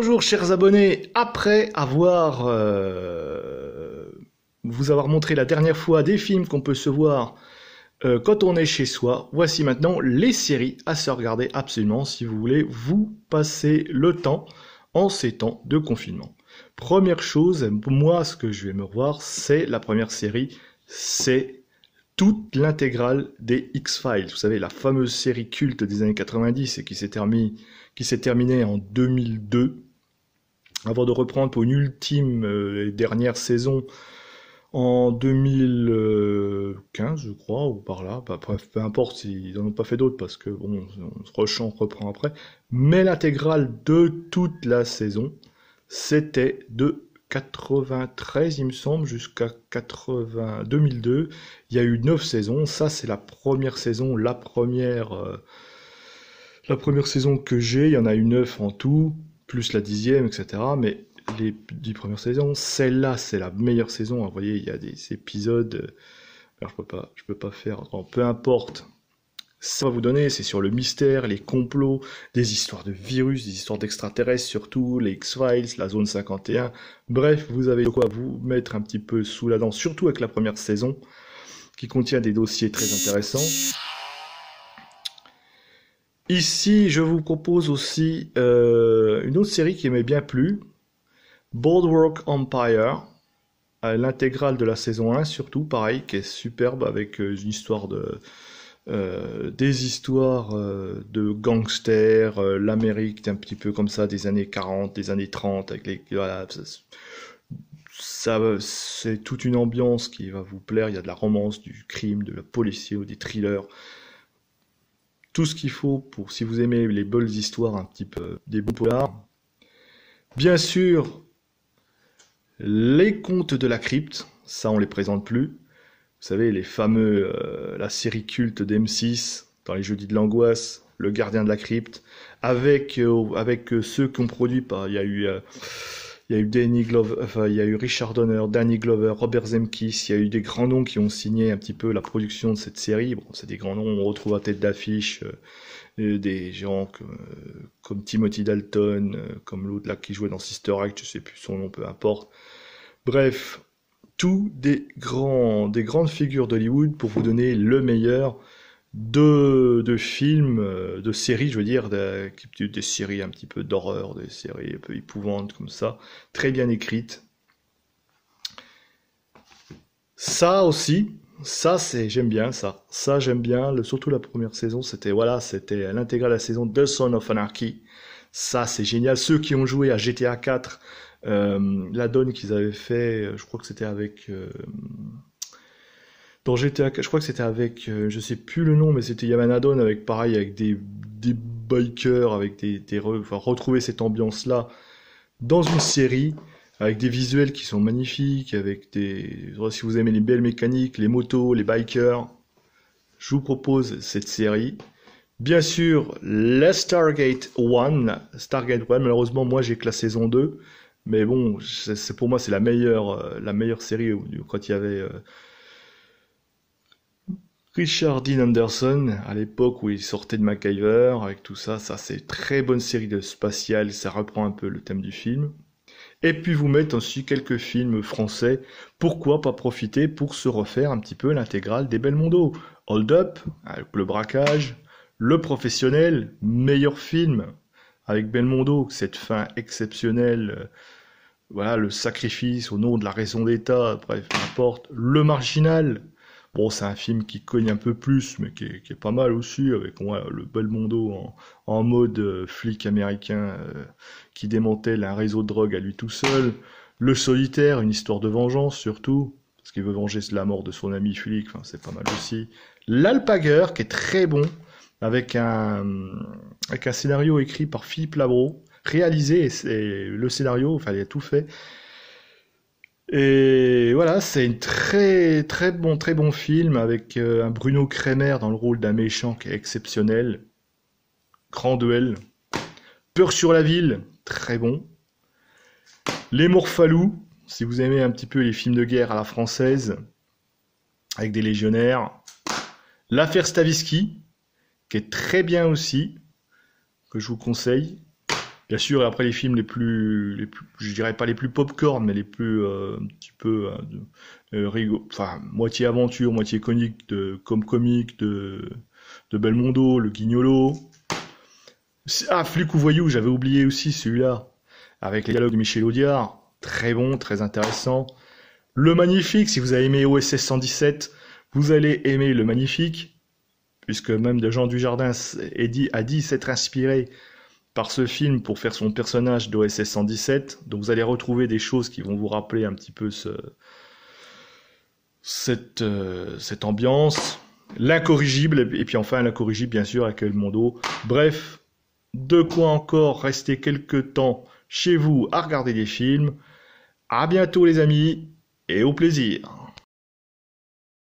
Bonjour chers abonnés, après vous avoir montré la dernière fois des films qu'on peut se voir quand on est chez soi, voici maintenant les séries à se regarder absolument si vous voulez vous passer le temps en ces temps de confinement. Première chose, moi ce que je vais me revoir, c'est la première série, c'est toute l'intégrale des X-Files. Vous savez, la fameuse série culte des années 90 et qui s'est terminée en 2002, avant de reprendre pour une ultime et dernière saison en 2015, je crois, ou par là. Bah, bref, peu importe s'ils n'en ont pas fait d'autres, parce que bon, on reprend après. Mais l'intégrale de toute la saison, c'était de 93, il me semble, jusqu'à 2002. Il y a eu 9 saisons. Ça, c'est la première saison, la première saison que j'ai. Il y en a eu 9 en tout, plus la 10e, etc. Mais les 10 premières saisons, celle-là, c'est la meilleure saison. Vous voyez, il y a des épisodes. Alors, je peux pas faire. Bon, peu importe. Ça va vous donner, c'est sur le mystère, les complots, des histoires de virus, des histoires d'extraterrestres surtout, les X-Files, la zone 51. Bref, vous avez de quoi vous mettre un petit peu sous la dent, surtout avec la première saison, qui contient des dossiers très intéressants. Ici, je vous propose aussi une autre série qui m'est bien plu, Boardwalk Empire, l'intégrale de la saison 1 surtout, pareil, qui est superbe avec une histoire des histoires de gangsters, l'Amérique un petit peu comme ça, des années 40, des années 30, avec voilà, c'est toute une ambiance qui va vous plaire. Il y a de la romance, du crime, de la policier ou des thrillers. Tout ce qu'il faut pour, si vous aimez les belles histoires, un petit peu, des beaux polars. Bien sûr, les contes de la crypte, ça on les présente plus. Vous savez, les fameux, la série culte d'M6, dans les Jeudis de l'Angoisse, Le Gardien de la Crypte, avec ceux qui ont produit, il y a eu Danny Glover, enfin, il y a eu Richard Donner, Danny Glover, Robert Zemeckis, il y a eu des grands noms qui ont signé un petit peu la production de cette série. Bon, c'est des grands noms, on retrouve à tête d'affiche des gens comme Timothy Dalton, comme l'autre là qui jouait dans Sister Act, je sais plus son nom, peu importe. Bref, tous des grandes figures d'Hollywood pour vous donner le meilleur de films, de séries, je veux dire, des séries un petit peu d'horreur, des séries un peu épouvantes comme ça, très bien écrites. Ça aussi, j'aime bien ça. Ça j'aime bien, surtout la première saison, c'était l'intégrale de la saison de Son of Anarchy. Ça c'est génial. Ceux qui ont joué à GTA 4, la donne qu'ils avaient fait, je crois que c'était avec dans GTA, je crois que c'était avec, je sais plus le nom, mais il y avait un add-on avec pareil, avec des bikers, avec enfin, retrouver cette ambiance-là dans une série, avec des visuels qui sont magnifiques, si vous aimez les belles mécaniques, les motos, les bikers, je vous propose cette série. Bien sûr, la Stargate 1, malheureusement, moi j'ai que la saison 2, mais bon, pour moi c'est la meilleure série quand il y avait Richard Dean Anderson, à l'époque où il sortait de MacGyver, avec tout ça, c'est une très bonne série de spatiale, ça reprend un peu le thème du film. Et puis vous mettez aussi quelques films français, pourquoi pas profiter pour se refaire un petit peu l'intégrale des Belmondo. Hold Up, avec le braquage, Le Professionnel, meilleur film, avec Belmondo, cette fin exceptionnelle, voilà, le sacrifice au nom de la raison d'État, bref, n'importe. Le Marginal. Bon, c'est un film qui cogne un peu plus, mais qui est pas mal aussi, avec le Belmondo en mode flic américain qui démantèle un réseau de drogue à lui tout seul. Le Solitaire, une histoire de vengeance surtout, parce qu'il veut venger la mort de son ami flic, enfin, c'est pas mal aussi. L'Alpagueur, qui est très bon, avec un scénario écrit par Philippe Labro, réalisé, et le scénario, enfin, il a tout fait. Et voilà, c'est un très bon film avec un Bruno Kremer dans le rôle d'un méchant qui est exceptionnel. Grand duel. Peur sur la ville, très bon. Les Morphalous, si vous aimez un petit peu les films de guerre à la française, avec des légionnaires. L'affaire Stavisky, qui est très bien aussi, que je vous conseille. Bien sûr, et après les films je dirais pas les plus popcorn, mais les plus un petit peu enfin moitié aventure, moitié comique de Belmondo, Le Guignolo. Ah, Flic ou Voyou, j'avais oublié aussi celui-là, avec les dialogues de Michel Audiard, très bon, très intéressant. Le Magnifique, si vous avez aimé OSS 117, vous allez aimer Le Magnifique, puisque même de Jean Dujardin a dit s'être inspiré par ce film pour faire son personnage d'OSS 117. Donc vous allez retrouver des choses qui vont vous rappeler un petit peu cette ambiance. L'incorrigible, et puis enfin l'incorrigible bien sûr avec El Mondo. Bref, de quoi encore rester quelques temps chez vous à regarder des films. À bientôt les amis, et au plaisir.